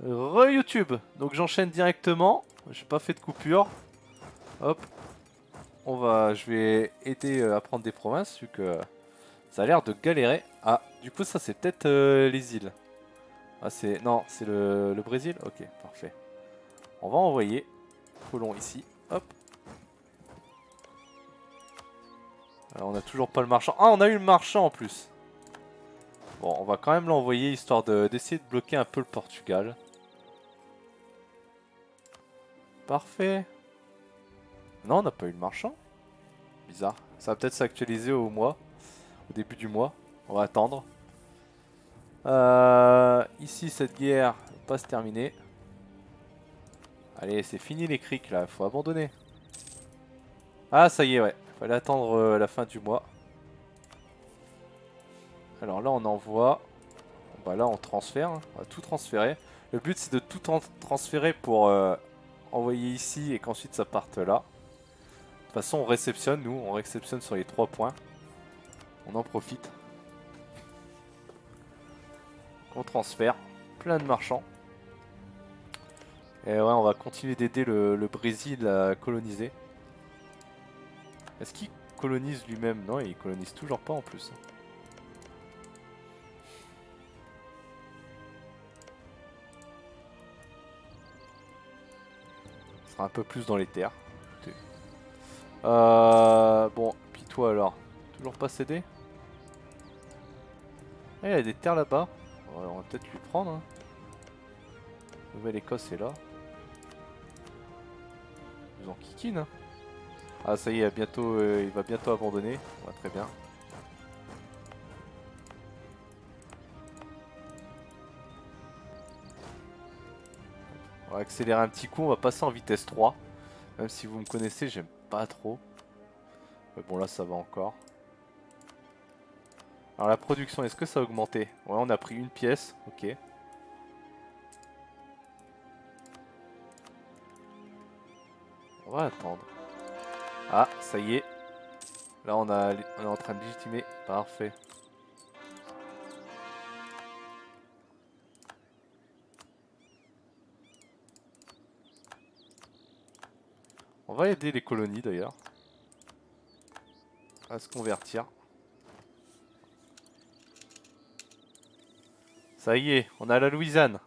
Re-YouTube. Donc j'enchaîne directement. J'ai pas fait de coupure. Hop. Je vais aider à prendre des provinces vu que ça a l'air de galérer. Ah, du coup ça c'est peut-être les îles. Ah c'est... Non, c'est le Brésil. Ok, parfait. On va envoyer colon ici. Hop. Alors, on a toujours pas le marchand. Ah, on a eu le marchand en plus. Bon, on va quand même l'envoyer histoire d'essayer de bloquer un peu le Portugal. Parfait. Non, on n'a pas eu le marchand. Bizarre. Ça va peut-être s'actualiser au mois. Au début du mois. On va attendre. Ici, cette guerre va pas se terminer. Allez, c'est fini les criques là. Faut abandonner. Ah, ça y est, ouais. Fallait attendre la fin du mois. Alors là, on envoie. Bah là, on transfère. Hein. On va tout transférer. Le but, c'est de tout transférer pour envoyer ici et qu'ensuite ça parte là. De toute façon, on réceptionne, nous. On réceptionne sur les 3 points. On en profite. On transfère. Plein de marchands. Et ouais, on va continuer d'aider le Brésil à coloniser. Est-ce qu'il colonise lui-même? Non, il colonise toujours pas en plus. Il sera un peu plus dans les terres. Bon, puis toi alors? Toujours pas cédé? Ah, il y a des terres là-bas. Ouais, on va peut-être lui prendre. Hein. Nouvelle-Écosse est là. Ils en kikine. Hein. Ah ça y est, bientôt, il va bientôt abandonner. Ouais, très bien. On va accélérer un petit coup, on va passer en vitesse 3. Même si vous me connaissez, j'aime pas trop. Mais bon là ça va encore. Alors la production, est-ce que ça a augmenté? Ouais, on a pris une pièce, ok. On va attendre. Ah, ça y est. Là on est en train de légitimer. Parfait. On va aider les colonies d'ailleurs à se convertir. Ça y est, on a la Louisiane.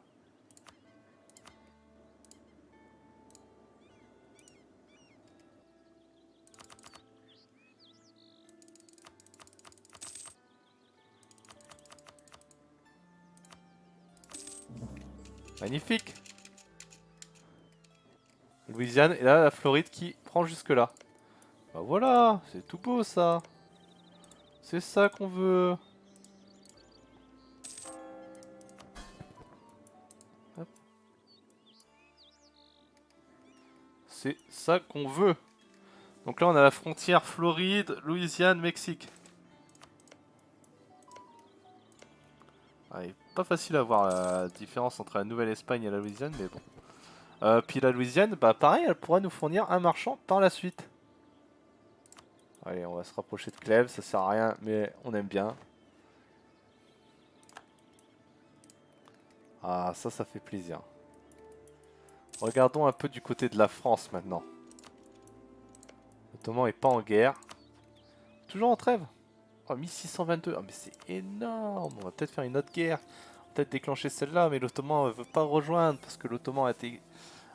Magnifique. Louisiane et là la Floride qui prend jusque là. Bah voilà, c'est tout beau ça. C'est ça qu'on veut. C'est ça qu'on veut. Donc là on a la frontière Floride, Louisiane, Mexique. Ah, il est pas facile à voir la différence entre la Nouvelle-Espagne et la Louisiane, mais bon. Puis la Louisiane, bah pareil, elle pourra nous fournir un marchand par la suite. Allez, on va se rapprocher de Clèves, ça sert à rien, mais on aime bien. Ah, ça fait plaisir. Regardons un peu du côté de la France maintenant. L'Ottoman est pas en guerre. Toujours en trêve. Oh, 1622. Oh, mais c'est énorme. On va peut-être faire une autre guerre. Peut-être déclencher celle-là, mais l'Ottoman ne veut pas rejoindre parce que l'Ottoman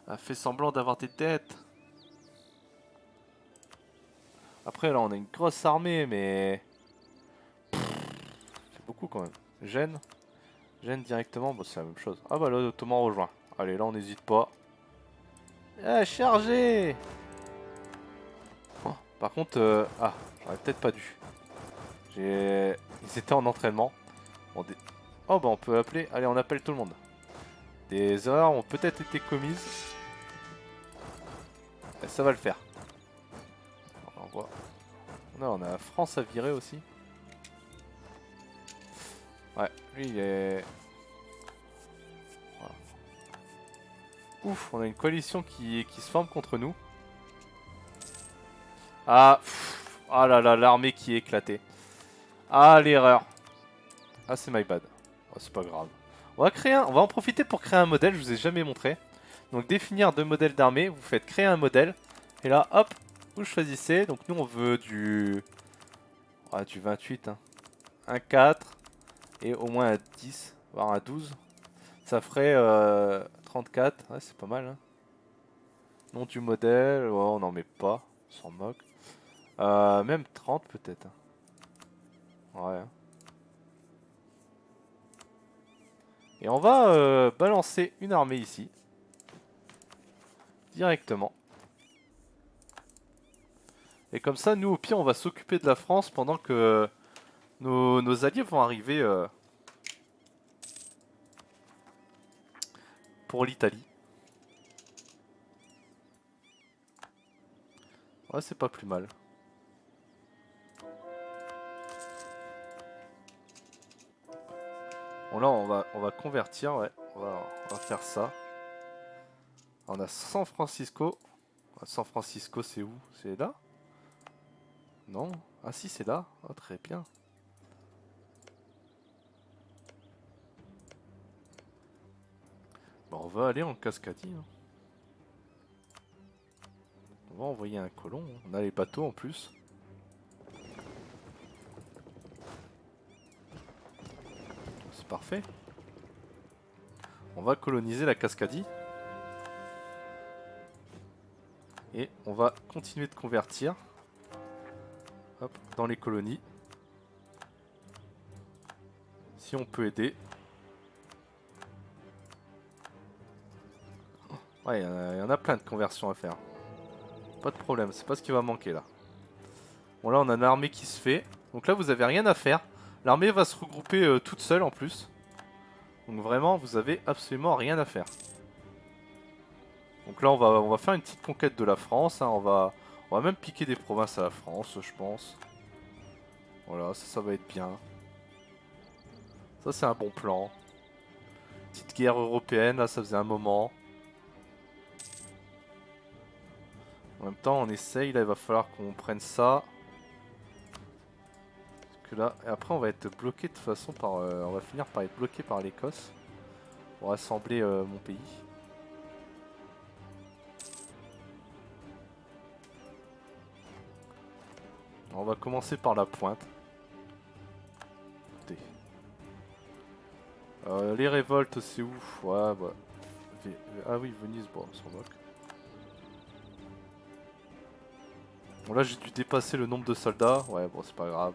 a fait semblant d'avoir des dettes. Après, là, on a une grosse armée, mais... C'est beaucoup quand même. Gênes. Gênes directement, bon, c'est la même chose. Ah bah là, l'Ottoman rejoint. Allez, là, on n'hésite pas. Ah, chargez. Oh, par contre, ah, j'aurais peut-être pas dû. Ils étaient en entraînement. Bon, oh bah on peut appeler. Allez, on appelle tout le monde. Des erreurs ont peut-être été commises. Et ça va le faire. On envoie. Non, on a la France à virer aussi. Ouais, lui il est... Voilà. Ouf, on a une coalition qui se forme contre nous. Ah, ah là là, l'armée qui est éclatée. Ah, l'erreur. Ah, c'est my bad. Oh, c'est pas grave. On va en profiter pour créer un modèle, je vous ai jamais montré. Donc définir deux modèles d'armée, vous faites créer un modèle. Et là, hop, vous choisissez. Donc nous on veut du 28, hein. Un 4 et au moins un 10, voire un 12. Ça ferait 34, ouais c'est pas mal. Hein. Nom du modèle, oh, on n'en met pas, on s'en moque. Même 30 peut-être. Ouais. Et on va balancer une armée ici. Directement. Et comme ça, nous au pire, on va s'occuper de la France pendant que nos alliés vont arriver pour l'Italie. Ouais, c'est pas plus mal. Bon là, on va convertir, ouais. On va faire ça. On a San Francisco. San Francisco, c'est où? C'est là? Non? Ah si, c'est là. Oh, très bien. Bon, on va aller en Cascadie. Hein. On va envoyer un colon. On a les bateaux en plus. C'est parfait. On va coloniser la Cascadie. Et on va continuer de convertir. Hop, dans les colonies. Si on peut aider. Ouais, il y en a plein de conversions à faire. Pas de problème, c'est pas ce qui va manquer là. Bon là on a une armée qui se fait. Donc là vous avez rien à faire. L'armée va se regrouper toute seule en plus. Donc vraiment vous avez absolument rien à faire. Donc là on va faire une petite conquête de la France. Hein. On va même piquer des provinces à la France je pense. Voilà, ça va être bien. Ça c'est un bon plan. Petite guerre européenne, là ça faisait un moment. En même temps on essaye, là il va falloir qu'on prenne ça. Parce que là, et après on va être bloqué de toute façon par... on va finir par être bloqué par l'Écosse. Pour rassembler mon pays. On va commencer par la pointe. Écoutez. Les révoltes c'est où? Ouais bah... Ah oui Venise, bon on s'en moque. Bon là j'ai dû dépasser le nombre de soldats. Ouais bon c'est pas grave.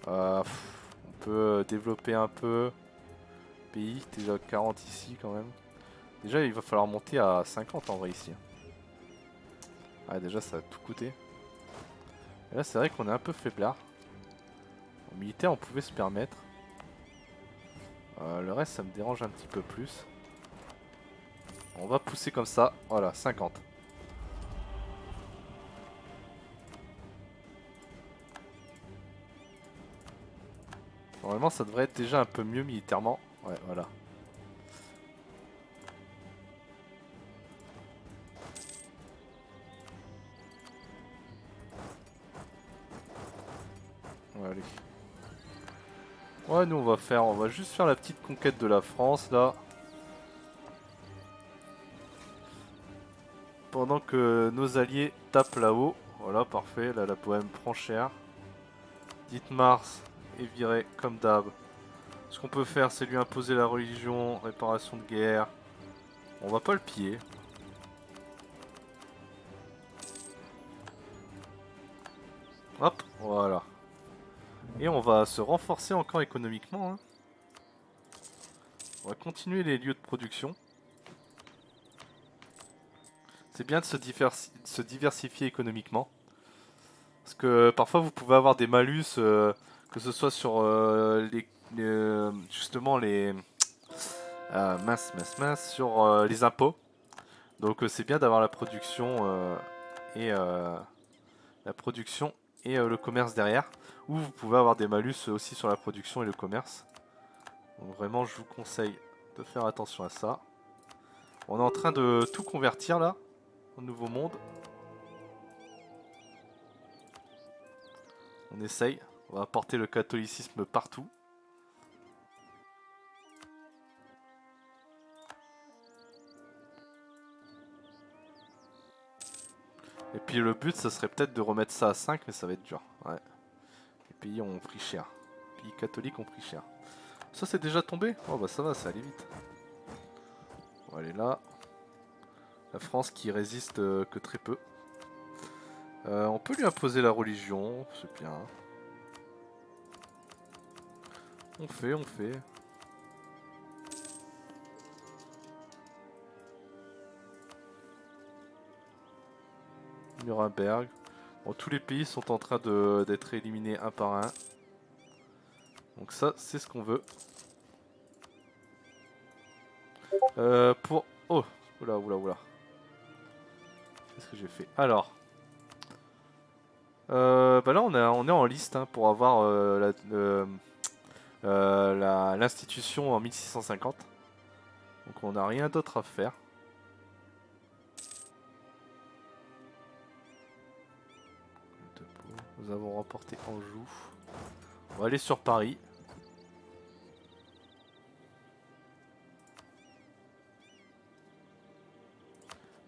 On peut développer un peu. Pays, déjà 40 ici quand même. Déjà il va falloir monter à 50 en vrai ici. Ah déjà ça a tout coûté. Et là c'est vrai qu'on est un peu faiblard. En militaire on pouvait se permettre. Le reste ça me dérange un petit peu plus. On va pousser comme ça, voilà 50. Normalement ça devrait être déjà un peu mieux militairement. Ouais voilà. Ouais, allez. Ouais nous on va juste faire la petite conquête de la France là. Pendant que nos alliés tapent là-haut. Voilà parfait, là la Bohème prend cher. Mars est viré comme d'hab. Ce qu'on peut faire c'est lui imposer la religion, réparation de guerre. On va pas le piller. Hop, voilà. Et on va se renforcer encore économiquement. Hein. On va continuer les lieux de production. C'est bien de se diversifier économiquement. Parce que parfois vous pouvez avoir des malus, que ce soit sur justement les... sur les impôts. Donc c'est bien d'avoir la production et le commerce derrière. Ou vous pouvez avoir des malus aussi sur la production et le commerce. Donc vraiment je vous conseille de faire attention à ça. On est en train de tout convertir là, au nouveau monde. On essaye, on va apporter le catholicisme partout. Et puis le but, ça serait peut-être de remettre ça à 5, mais ça va être dur. Ouais. Les pays ont pris cher. Les pays catholiques ont pris cher. Ça, c'est déjà tombé? Oh bah ça va, ça allait vite. On va aller là. La France qui résiste que très peu. On peut lui imposer la religion, c'est bien. On fait, on fait. Nuremberg. Bon, tous les pays sont en train d'être éliminés un par un. Donc ça, c'est ce qu'on veut. Pour... Oh, oula, oula, oula. Qu'est-ce que j'ai fait? Alors... bah là, on est en liste hein, pour avoir l'institution en 1650. Donc on n'a rien d'autre à faire. Nous avons remporté Anjou. On va aller sur Paris.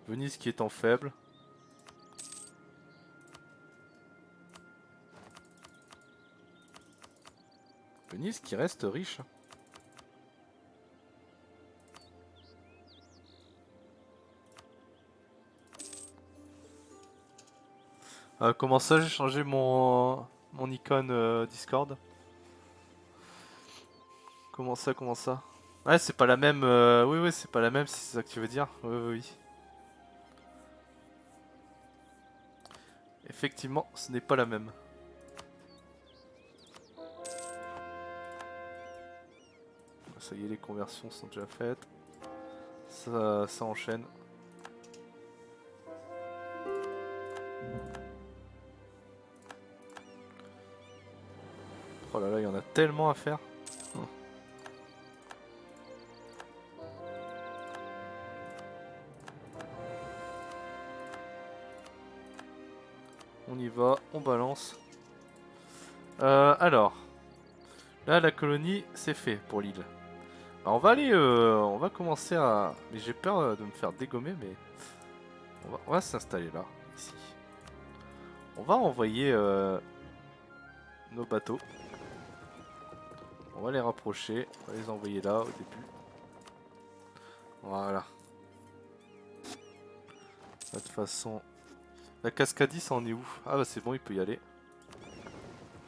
Venise qui est en faible. Venise qui reste riche. Comment ça, j'ai changé mon icône Discord? Comment ça, comment ça? Ouais, c'est pas la même. Oui, oui, c'est pas la même, si c'est ça que tu veux dire. Oui, oui, oui. Effectivement, ce n'est pas la même. Ça y est, les conversions sont déjà faites. Ça enchaîne. Oh là là, il y en a tellement à faire. On y va, on balance. Alors, là la colonie c'est fait pour l'île. On va aller, on va commencer à... Mais j'ai peur de me faire dégommer, mais on va s'installer là, ici. On va envoyer nos bateaux. On va les rapprocher, on va les envoyer là au début. Voilà. De toute façon, la Cascadie, ça en est où? Ah bah c'est bon, il peut y aller.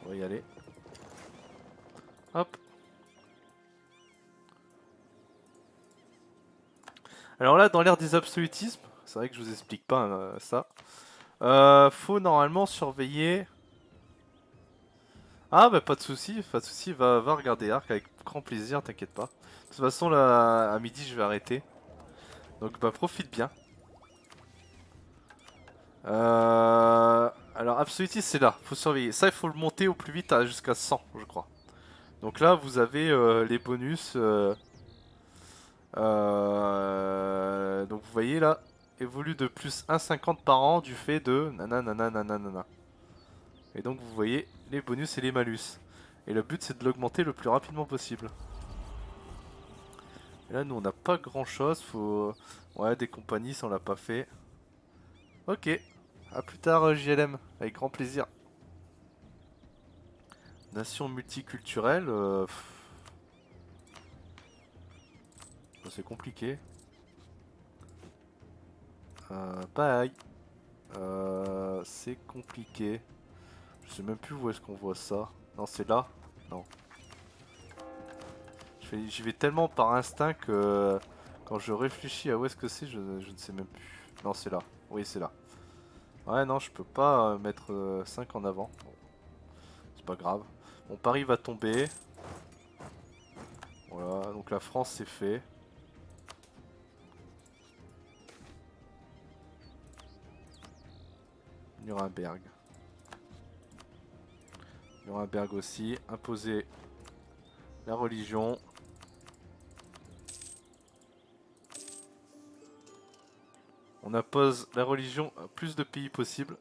On va y aller. Hop. Alors là, dans l'ère des absolutismes, c'est vrai que je vous explique pas ça. Faut normalement surveiller. Ah bah pas de souci, pas de souci. Va regarder Arc avec grand plaisir, t'inquiète pas. De toute façon là, à midi, je vais arrêter. Donc bah profite bien. Alors absolutisme c'est là, faut surveiller. Ça il faut le monter au plus vite à jusqu'à 100 je crois. Donc là vous avez les bonus. Donc vous voyez là, évolue de plus 1,50 par an du fait de nanana nanana. Et donc vous voyez les bonus et les malus. Et le but c'est de l'augmenter le plus rapidement possible. Et là nous on n'a pas grand chose, faut... Ouais des compagnies ça on l'a pas fait. Ok, à plus tard JLM, avec grand plaisir. Nation multiculturelle, c'est compliqué. Pareil. C'est compliqué. Je sais même plus où est-ce qu'on voit ça. Non, c'est là? Non. J'y vais tellement par instinct que quand je réfléchis à où est-ce que c'est, je ne sais même plus. Non, c'est là. Oui, c'est là. Ouais, non, je peux pas mettre 5 en avant. Bon, c'est pas grave. Mon pari va tomber. Voilà, donc la France c'est fait. Nuremberg. Nuremberg aussi. Imposer la religion. On impose la religion à plus de pays possible.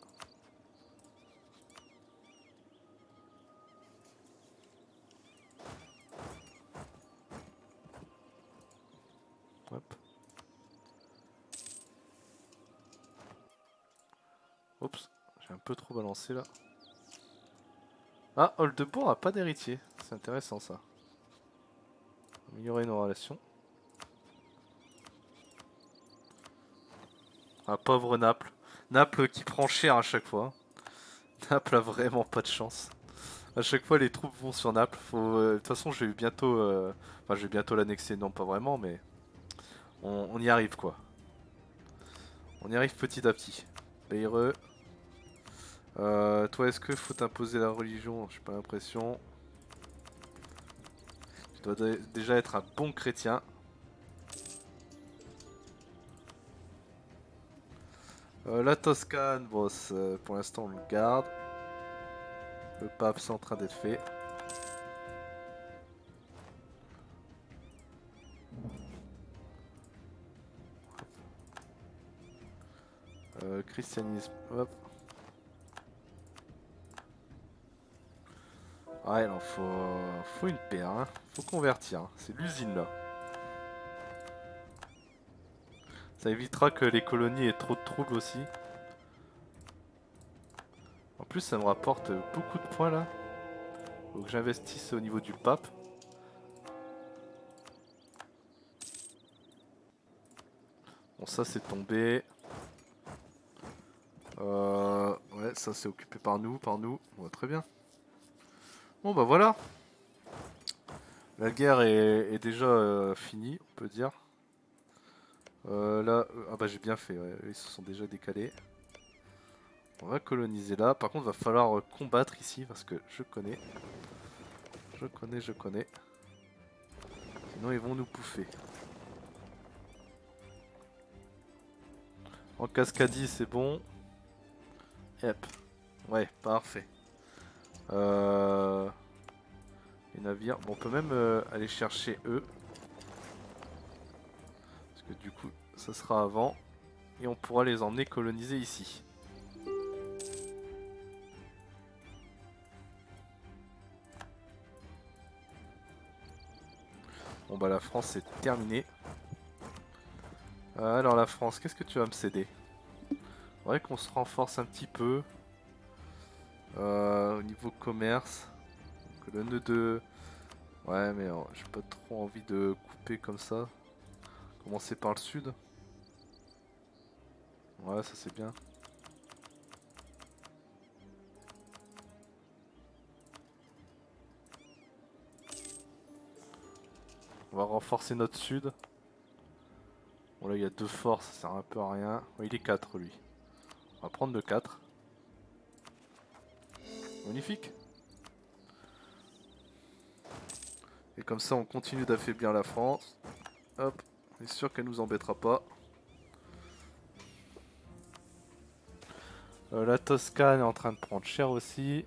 Hop. Oups, j'ai un peu trop balancé là. Ah, Oldebourg a pas d'héritier. C'est intéressant ça. Améliorer nos relations. Ah, pauvre Naples. Naples qui prend cher à chaque fois. Naples a vraiment pas de chance. À chaque fois, les troupes vont sur Naples. De toute façon, je vais bientôt. Enfin, je vais bientôt l'annexer. Non, pas vraiment, mais on y arrive quoi. On y arrive petit à petit. Beireux. Toi, est-ce que faut t'imposer la religion? J'ai pas l'impression. Tu dois déjà être un bon chrétien. La Toscane, bon, pour l'instant, on le garde. Le pape, c'est en train d'être fait. Christianisme, hop. Ouais, non, faut une paire, hein. Faut convertir, hein. C'est l'usine là. Ça évitera que les colonies aient trop de troubles aussi. En plus, ça me rapporte beaucoup de points là. Faut que j'investisse au niveau du pape. Bon, ça c'est tombé. Ouais, ça c'est occupé par nous, Ouais, très bien. Bon, bah voilà. La guerre est déjà finie, on peut dire. Là, ah bah j'ai bien fait, ouais, ils se sont déjà décalés. On va coloniser là. Par contre, va falloir combattre ici parce que je connais. Je connais. Sinon, ils vont nous bouffer. En Cascadie, c'est bon. Yep. Ouais, parfait. Les navires. Bon, on peut même aller chercher eux. Parce que du coup, ça sera avant. Et on pourra les emmener coloniser ici. Bon bah la France c'est terminé. Alors la France, qu'est-ce que tu vas me céder? Faudrait qu'on se renforce un petit peu. Au niveau commerce. Que le nœud de... Ouais mais j'ai pas trop envie de couper comme ça. Commencer par le sud. Ouais, ça c'est bien. On va renforcer notre sud. Bon là il y a 2 forts, ça sert un peu à rien. Ouais, il est 4 lui. On va prendre le 4. Magnifique. Et comme ça on continue d'affaiblir la France. Hop, on est sûr qu'elle nous embêtera pas. La Toscane est en train de prendre cher aussi.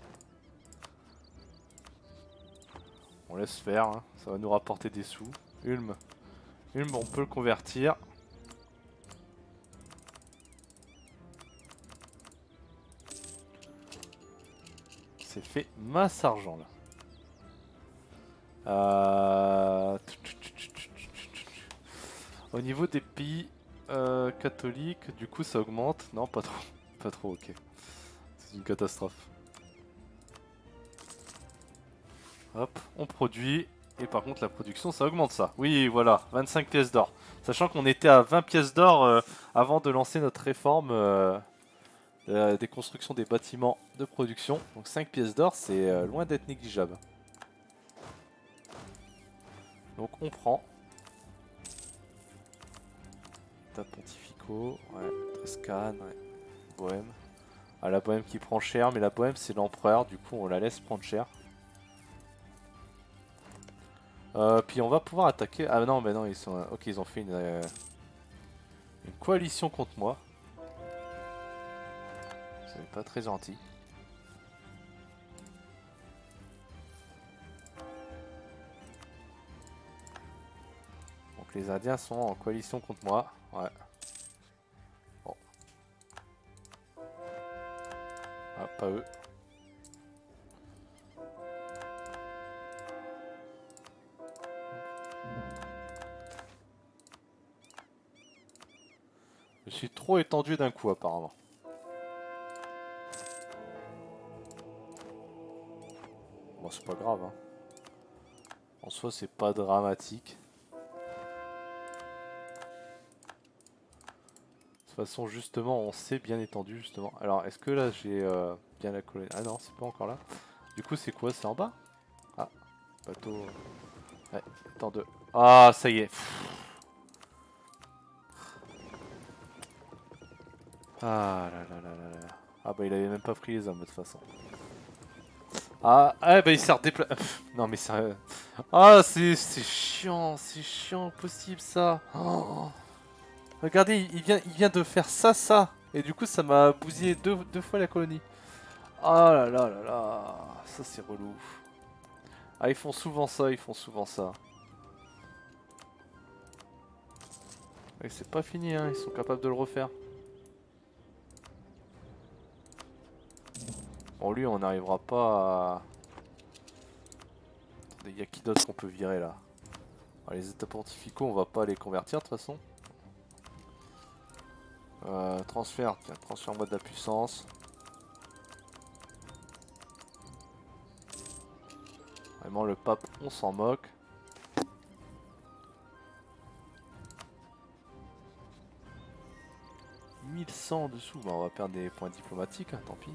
On laisse faire, hein. Ça va nous rapporter des sous. Ulm, on peut le convertir. C'est fait masse argent là. Au niveau des pays catholiques, du coup ça augmente. Non, pas trop. Pas trop, ok. C'est une catastrophe. Hop, on produit. Et par contre la production ça augmente ça. Oui voilà, 25 pièces d'or. Sachant qu'on était à 20 pièces d'or avant de lancer notre réforme des constructions des bâtiments de production. Donc 5 pièces d'or c'est loin d'être négligeable. Donc on prend. États pontificaux, ouais, Toscane, ouais. Bohème. Ah la Bohème qui prend cher, mais la Bohème c'est l'empereur, du coup on la laisse prendre cher. Puis on va pouvoir attaquer. Ah non, mais non, ils sont. Ok, ils ont fait une coalition contre moi. C'est pas très gentil. Donc les Indiens sont en coalition contre moi. Ouais. Bon. Ah, pas eux. Je suis trop étendu d'un coup apparemment. Bon, c'est pas grave. Hein. En soi, c'est pas dramatique. De toute façon, justement, on s'est bien étendu, justement. Alors, est-ce que là, j'ai bien la colonie? Ah non, c'est pas encore là. Du coup, c'est quoi? C'est en bas? Ah, bateau... Ouais, temps de... Ah, ça y est. Ah là là là là là. Ah bah, il avait même pas pris les hommes, de toute façon. Ah, ah bah, il s'est redéplacé. Non, mais sérieux. Ah, c'est chiant, possible, ça. Oh. Regardez, il vient de faire ça. Et du coup, ça m'a bousillé deux fois la colonie. Ah là là là là. Ça, c'est relou. Ah, ils font souvent ça, Et c'est pas fini, hein, ils sont capables de le refaire. Bon, lui, on n'arrivera pas à... Attendez, y a qui d'autre qu'on peut virer, là? Ah, les états pontificaux, on va pas les convertir, de toute façon. Transfert, tiens, transfère-moi de la puissance. Vraiment, le pape, on s'en moque. « 1100 en dessous, bah on va perdre des points diplomatiques, hein, tant pis.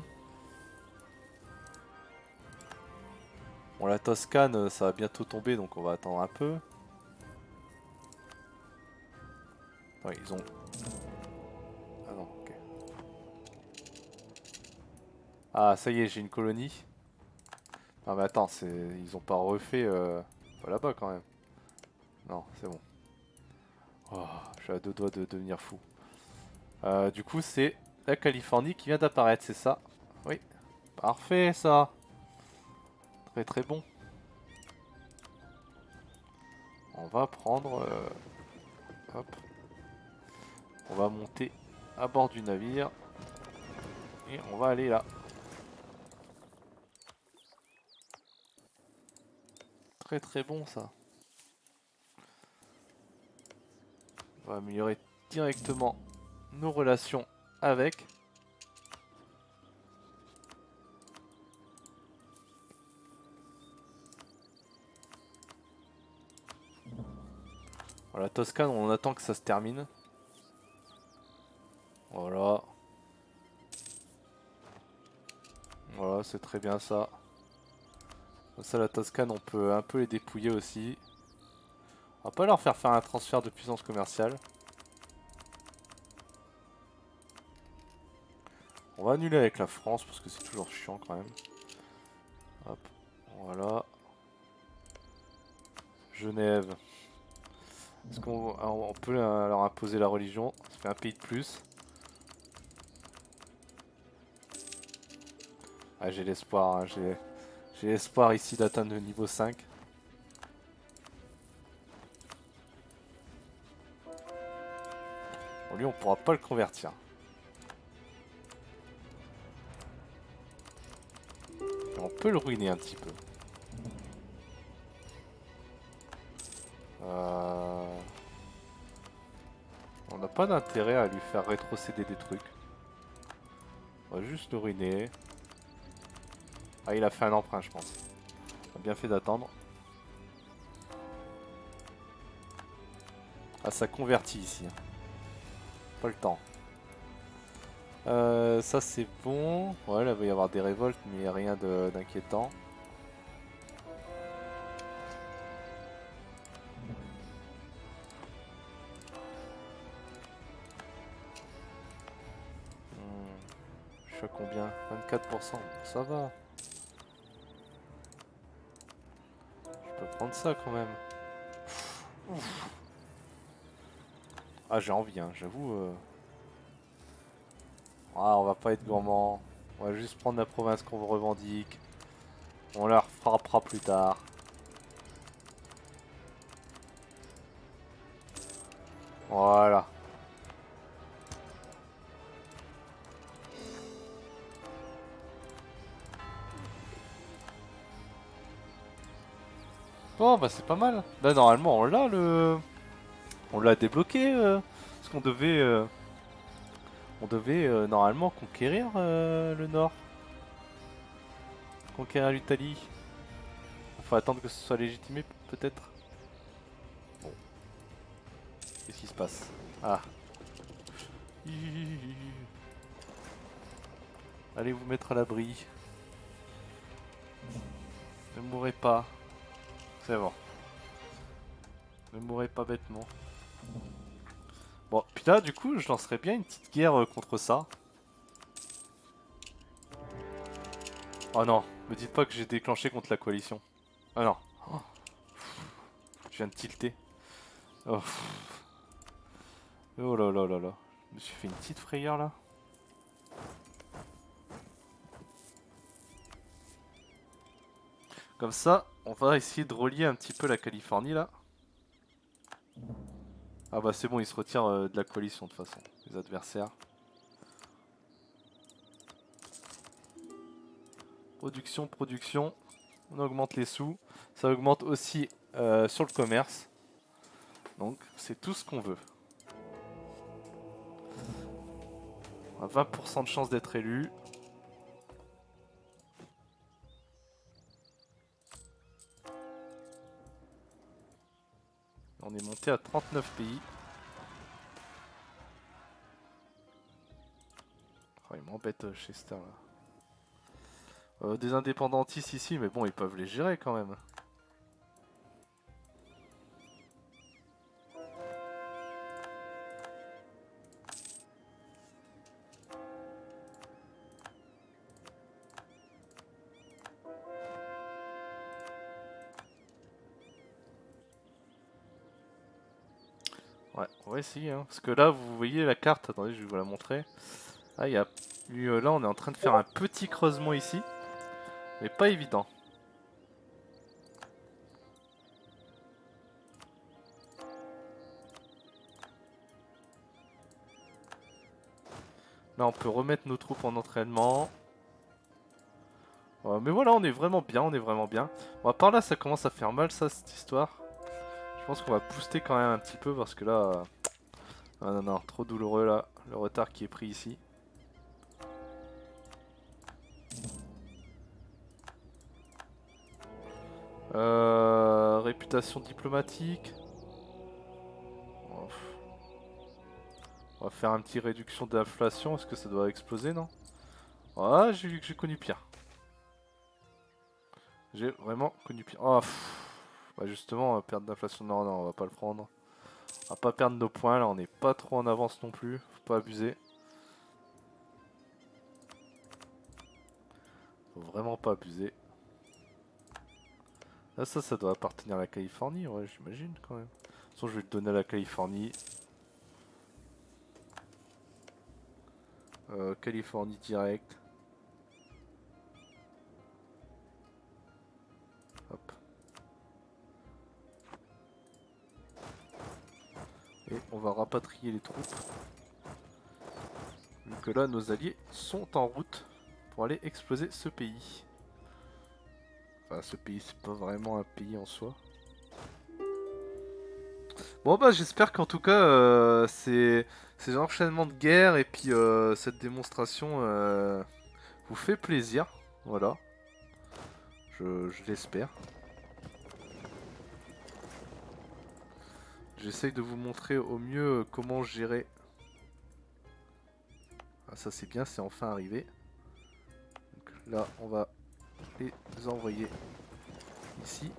Bon, la Toscane, ça va bientôt tomber, donc on va attendre un peu. Ouais, ils ont... Ah non, ok. Ah, ça y est, j'ai une colonie. Non mais attends, ils ont pas refait... Pas là-bas quand même. Non, c'est bon. Oh, je suis à deux doigts de devenir fou. Du coup, c'est la Californie qui vient d'apparaître, c'est ça? Oui. Parfait, ça. Très très bon. On va prendre... hop. On va monter à bord du navire. Et on va aller là. Très très bon, ça. On va améliorer directement nos relations avec. Voilà, Toscane, on attend que ça se termine. Voilà. Voilà, c'est très bien ça. Comme ça, la Toscane, on peut un peu les dépouiller aussi. On va pas leur faire un transfert de puissance commerciale. On va annuler avec la France parce que c'est toujours chiant quand même. Hop, voilà. Genève. Est-ce qu'on peut leur imposer la religion? Ça fait un pays de plus. Ah, j'ai l'espoir, hein, j'ai l'espoir ici d'atteindre le niveau 5. Bon, lui, on pourra pas le convertir. Et on peut le ruiner un petit peu. On n'a pas d'intérêt à lui faire rétrocéder des trucs. On va juste le ruiner. Ah, il a fait un emprunt, je pense. On a bien fait d'attendre. Ah, ça convertit ici. Pas le temps. Ça c'est bon. Ouais, là il va y avoir des révoltes, mais rien d'inquiétant. Je suis à combien? 24%. Ça va. Je peux prendre ça quand même. Ouf. Ah, j'ai envie, hein, j'avoue. Ah, on va pas être gourmand. On va juste prendre la province qu'on revendique. On leur frappera plus tard. Voilà. Bon, bah c'est pas mal. Là, normalement, on l'a On l'a débloqué. Parce qu'on devait... On devait normalement conquérir le nord. Conquérir l'Italie. Faut attendre que ce soit légitimé, peut-être. Bon. Qu'est-ce qui se passe? Ah. Allez vous mettre à l'abri. Ne mourrez pas. C'est bon. Ne mourrez pas bêtement. Bon, puis là, du coup, je lancerais bien une petite guerre contre ça. Oh non, me dites pas que j'ai déclenché contre la coalition. Ah non. Oh. Je viens de tilter. Oh. Oh là là là là. Je me suis fait une petite frayeur là. Comme ça, on va essayer de relier un petit peu la Californie là. Ah bah c'est bon, ils se retirent de la coalition de toute façon, les adversaires. Production, production. On augmente les sous. Ça augmente aussi sur le commerce. Donc c'est tout ce qu'on veut. On a 20% de chance d'être élu. On est monté à 39 pays. Oh, il m'embête Chester là. Des indépendantistes ici, mais bon, ils peuvent les gérer quand même. Ouais, on va essayer. Hein. Parce que là, vous voyez la carte. Attendez, je vais vous la montrer. Ah, il y a là, on est en train de faire un petit creusement ici. Mais pas évident. Là, on peut remettre nos troupes en entraînement. Mais voilà, on est vraiment bien, on est vraiment bien. Bon, par là, ça commence à faire mal, ça, cette histoire. Je pense qu'on va booster quand même un petit peu parce que là... Ah non, non, trop douloureux là, le retard qui est pris ici. Réputation diplomatique. On va faire un petit réduction d'inflation, est-ce que ça doit exploser, non? Ah, j'ai connu pire. J'ai vraiment connu pire. Oh, bah justement, perte d'inflation, non, non, on va pas le prendre. On va pas perdre nos points, là, on n'est pas trop en avance non plus, faut pas abuser. Faut vraiment pas abuser. Là, ça doit appartenir à la Californie, ouais, j'imagine quand même. De toute façon, je vais le donner à la Californie. Californie direct. Hop. Et on va rapatrier les troupes. Vu que là, nos alliés sont en route pour aller exploser ce pays. Enfin, ce pays, c'est pas vraiment un pays en soi. Bon bah j'espère qu'en tout cas ces enchaînements de guerre et puis cette démonstration vous fait plaisir. Voilà, je l'espère. J'essaye de vous montrer au mieux comment gérer. Ah ça c'est bien, c'est enfin arrivé. Donc là on va les envoyer ici.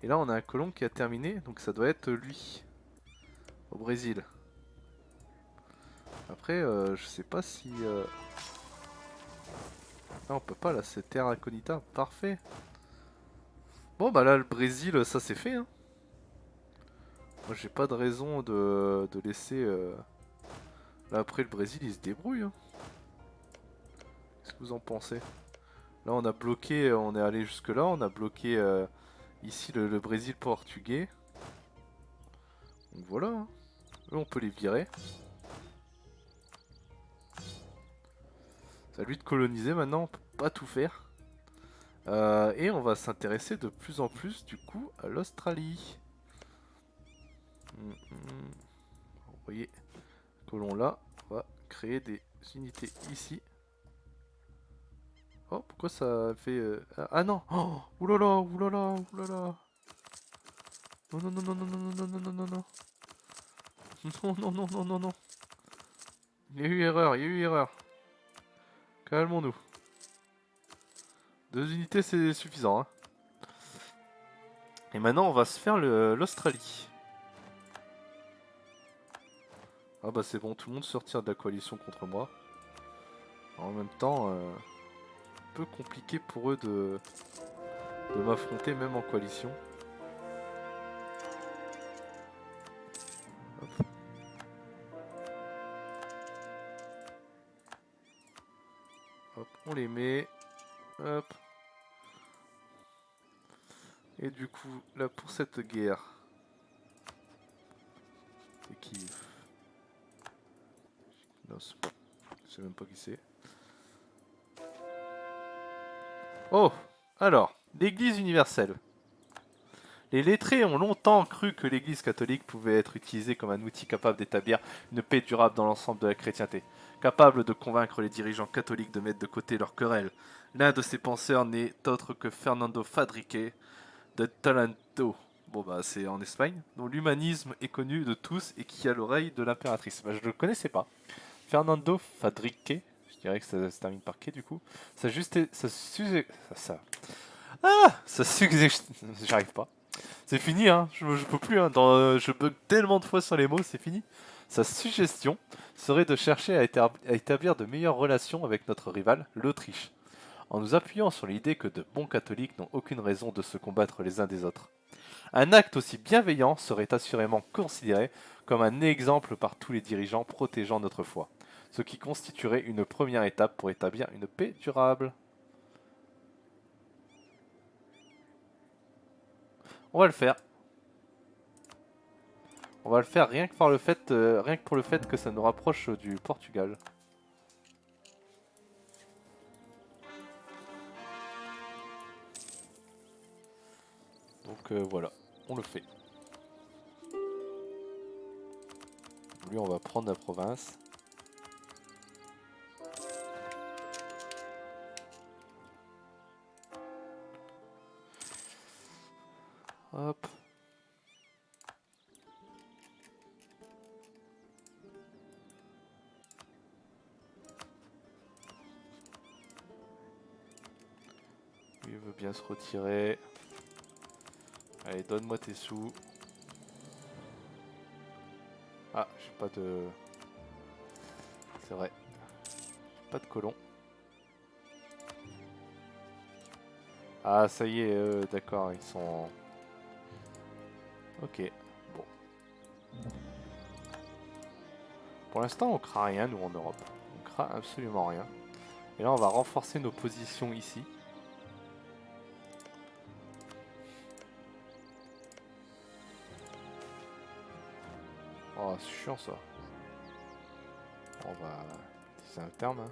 Et là on a un colon qui a terminé, donc ça doit être lui. Au Brésil. Après je sais pas si... Ah on peut pas là, c'est Terra Incognita, parfait. Bon bah là le Brésil ça c'est fait hein. Moi j'ai pas de raison de laisser... Là après le Brésil il se débrouille hein. Qu'est-ce que vous en pensez? Là on a bloqué, on est allé jusque là, on a bloqué ici le Brésil portugais. Donc voilà hein. Eux on peut les virer. C'est à lui de coloniser maintenant, on peut pas tout faire. Et on va s'intéresser de plus en plus du coup à l'Australie. Vous voyez, colon là, on va créer des unités ici. Oh, pourquoi ça fait... Ah non. Oh, oulala, oulala, oulala. Non, non, non, non, non, non, non, non, non, non, non. Non, non, non, non, non, non. Il y a eu erreur, il y a eu erreur. Calmons-nous. 2 unités, c'est suffisant. Hein. Et maintenant, on va se faire l'Australie. Ah bah c'est bon, tout le monde se retire de la coalition contre moi. En même temps, un peu compliqué pour eux de m'affronter même en coalition. Hop. Hop, on les met. Hop. Et du coup, là pour cette guerre, c'est qui? Non, je sais même pas qui c'est. Oh! Alors, l'Église universelle. Les lettrés ont longtemps cru que l'Église catholique pouvait être utilisée comme un outil capable d'établir une paix durable dans l'ensemble de la chrétienté, capable de convaincre les dirigeants catholiques de mettre de côté leurs querelles. L'un de ces penseurs n'est autre que Fernando Fadrique de Talento. Bon bah c'est en Espagne, dont l'humanisme est connu de tous et qui a l'oreille de l'impératrice. Bah, je ne le connaissais pas. Fernando Fadrique, je dirais que ça se termine par K du coup. Ça juste, ça j'arrive pas. C'est fini, hein. Je peux plus, hein. Je bug tellement de fois sur les mots, c'est fini. Sa suggestion serait de chercher à établir de meilleures relations avec notre rival, l'Autriche, en nous appuyant sur l'idée que de bons catholiques n'ont aucune raison de se combattre les uns des autres. Un acte aussi bienveillant serait assurément considéré comme un exemple par tous les dirigeants protégeant notre foi, ce qui constituerait une première étape pour établir une paix durable. On va le faire. On va le faire rien que, rien que pour le fait que ça nous rapproche du Portugal. Donc voilà, on le fait. Lui, on va prendre la province. Hop. Lui il veut bien se retirer. Allez, donne-moi tes sous. Ah, j'ai pas de... C'est vrai. Pas de colons. Ah, ça y est, d'accord, ils sont... Ok, bon. Pour l'instant, on craint rien, nous, en Europe. On craint absolument rien. Et là, on va renforcer nos positions ici. Oh, c'est chiant, ça. On va... C'est un terme, hein.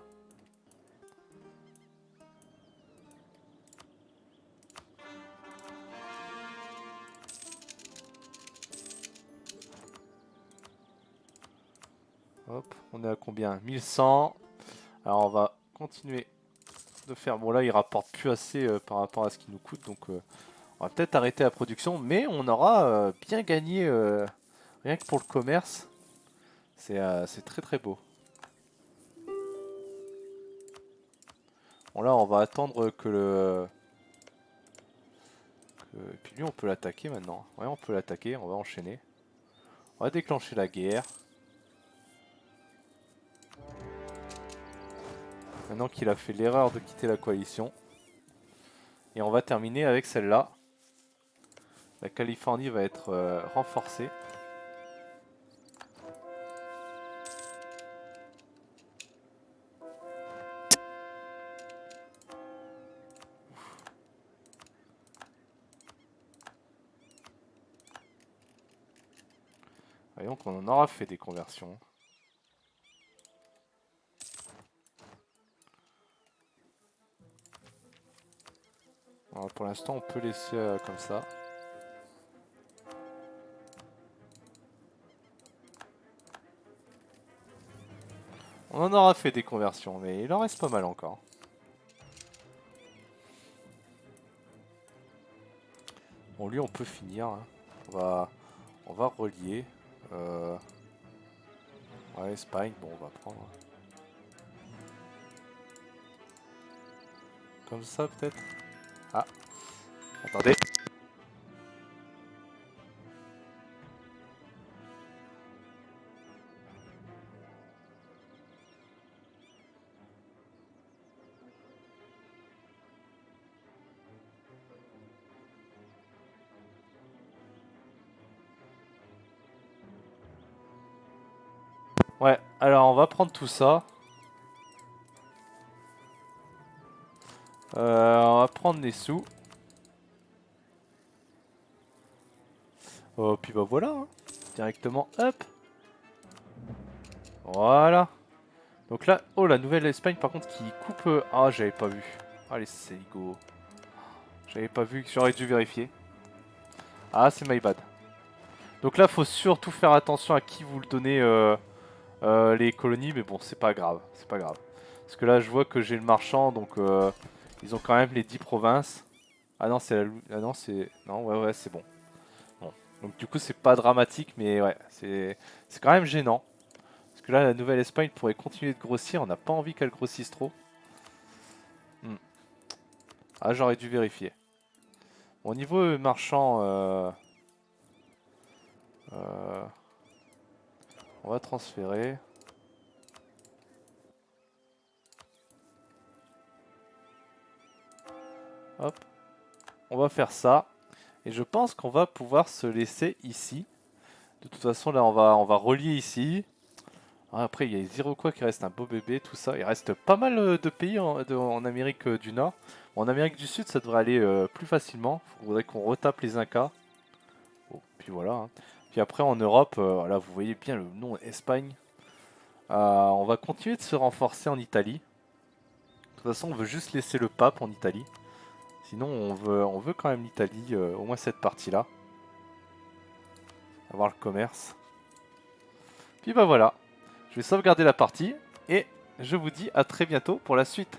Hop, on est à combien? 1100. Alors, on va continuer de faire... Bon, là, il rapporte plus assez par rapport à ce qu'il nous coûte, donc... on va peut-être arrêter la production, mais on aura bien gagné rien que pour le commerce. C'est très très beau. Bon là on va attendre que le... Et puis lui on peut l'attaquer maintenant. Ouais on peut l'attaquer, on va enchaîner. On va déclencher la guerre. Maintenant qu'il a fait l'erreur de quitter la coalition. Et on va terminer avec celle-là. La Californie va être renforcée. Voyons qu'on en aura fait des conversions. Alors, pour l'instant on peut laisser comme ça. On en aura fait des conversions, mais il en reste pas mal encore. Bon, lui, on peut finir. Hein. On va relier. Ouais, Espagne, bon, on va prendre. Comme ça, peut-être. Ah, attendez. Ouais, alors on va prendre tout ça. On va prendre les sous. Puis bah voilà, hein. Directement, hop. Voilà. Donc là, oh la nouvelle Espagne par contre qui coupe... Ah j'avais pas vu. Allez c'est go. J'avais pas vu, j'aurais dû vérifier. Ah c'est my bad. Donc là faut surtout faire attention à qui vous le donnez les colonies. Mais bon c'est pas grave, c'est pas grave. Parce que là je vois que j'ai le marchand donc ils ont quand même les 10 provinces. Ah non c'est la... Ah non c'est... Non ouais c'est bon. Bon. Donc du coup c'est pas dramatique mais ouais c'est quand même gênant. Parce que là la nouvelle Espagne pourrait continuer de grossir, on n'a pas envie qu'elle grossisse trop. Ah j'aurais dû vérifier. Au niveau marchand, on va transférer. Hop, on va faire ça. Et je pense qu'on va pouvoir se laisser ici. De toute façon là on va relier ici. Après il y a les Iroquois qui restent un beau bébé, tout ça. Il reste pas mal de pays en Amérique du Nord. Bon, en Amérique du Sud ça devrait aller plus facilement. Il faudrait qu'on retape les Incas. Bon, puis voilà. Hein. Puis après en Europe, là vous voyez bien le nom Espagne. On va continuer de se renforcer en Italie. De toute façon on veut juste laisser le pape en Italie. Sinon on veut quand même l'Italie, au moins cette partie là. Avoir le commerce. Puis bah voilà. Je vais sauvegarder la partie et je vous dis à très bientôt pour la suite.